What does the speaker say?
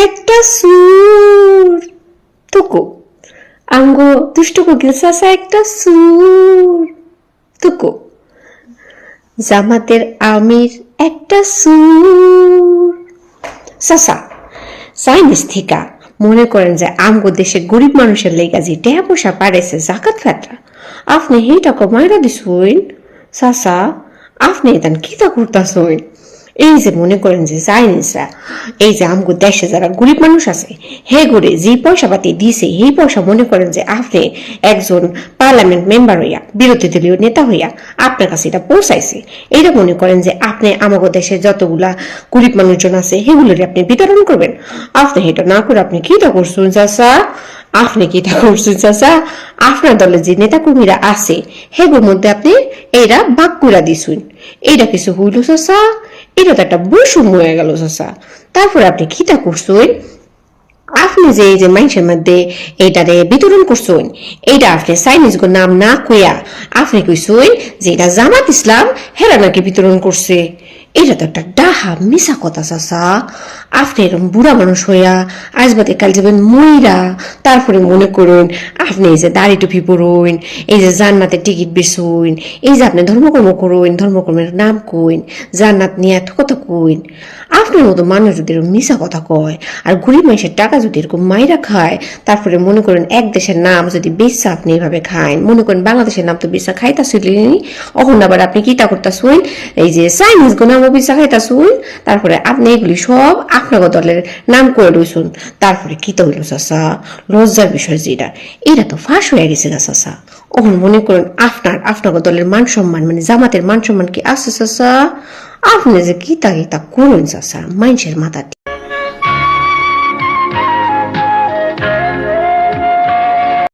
একটা সুর তুকু আঙ্গো দুষ্ট কোকিল চাচা একটা সুর তুকু জামাতের আমির একটা সুর চাচা চাইনিজ থিকা মনে করেন যে আমগো দেশে গরিব মানুষের লেগা যে টাকা পয়সা পাড়েছে জাকাত ফেটরা আপনি এই টাকা মাইরা দিছুন চাচা আপনি এটা কিতা করতাছুন এই যে মনে করেন যে চাইনিজরা এই যে আমগো দেশে যারা গরিব মানুষ আছে হে করে যে পয়সা পাতি দিছে এই পয়সা মনে করেন যে আপনি একজন পার্লামেন্ট মেম্বার হইয়া বিরোধী দলীয় নেতা হইয়া আপনার কাছে এটা পৌঁছাইছে এইটা মনে করেন যে আপনি আমাগো দেশে যতগুলা গরিব মানুষজন আছে সেগুলোর আপনি বিতরণ করবেন আপনি এটা না করে আপনি কিটা করছেন চাচা আপনি কিটা করছেন চাচা আপনার দলের যে নেতাকর্মীরা আছে সেগুলোর মধ্যে আপনি এইটা ভাগ করে দিছুন এইটা কিছু হইল চাচা এটা তো একটা বৈষম্য হয়ে গেল চাচা তারপরে আপনি কিটা করছেন আপনি যে এই যে মানুষের মধ্যে এইটারে বিতরণ করছেন এইটা আপনি চাইনিজ গো নাম না কইয়া আপনি কইছেন যে এটা জামাত ইসলাম হেরা নাকি বিতরণ করছে এটা তো একটা ডাহা মিশা কথা চাচা আপনি এরকম বুড়া মানুষ হইয়া আজ বাদে কাল যাবেন মইরা তারপরে মনে করুন আপনি এই যে দাড়ি টুপি পরুন এই যে জান্নাতের টিকিট বেচুন এই যে আপনি ধর্মকর্ম করুন ধর্মকর্মের নাম কইন জান্নাত নিয়ে এত কথা কইন আপনার মতো মানুষ যদি এরকম মিশা কথা কয় আর গরিব মানুষের টাকা যদি এরকম মাইরা খায় তারপরে মনে করেন এক দেশের নাম যদি বেচা আপনি এইভাবে খায় মনে করেন বাংলাদেশের নাম তো বেচা খাইতাছিলেন অখন আবার আপনি কিটা করতেছুন এই যে চাইনিজ গো নাম বেচা খাইতাছুন তারপরে আপনি এগুলি সব আপনার দলের নাম করে লইছুন তারপরে কিতা হইল চাচা লজ্জার বিষয় যেটা এটা তো ফাঁস হয়ে গেছে গা চাচা অখন মনে করেন আপনার দলের মান সম্মান মানে জামাতের মান সম্মান কি আছে চাচা আপনি যে কিতা কিতা করুন চাচা মানুষের মাথা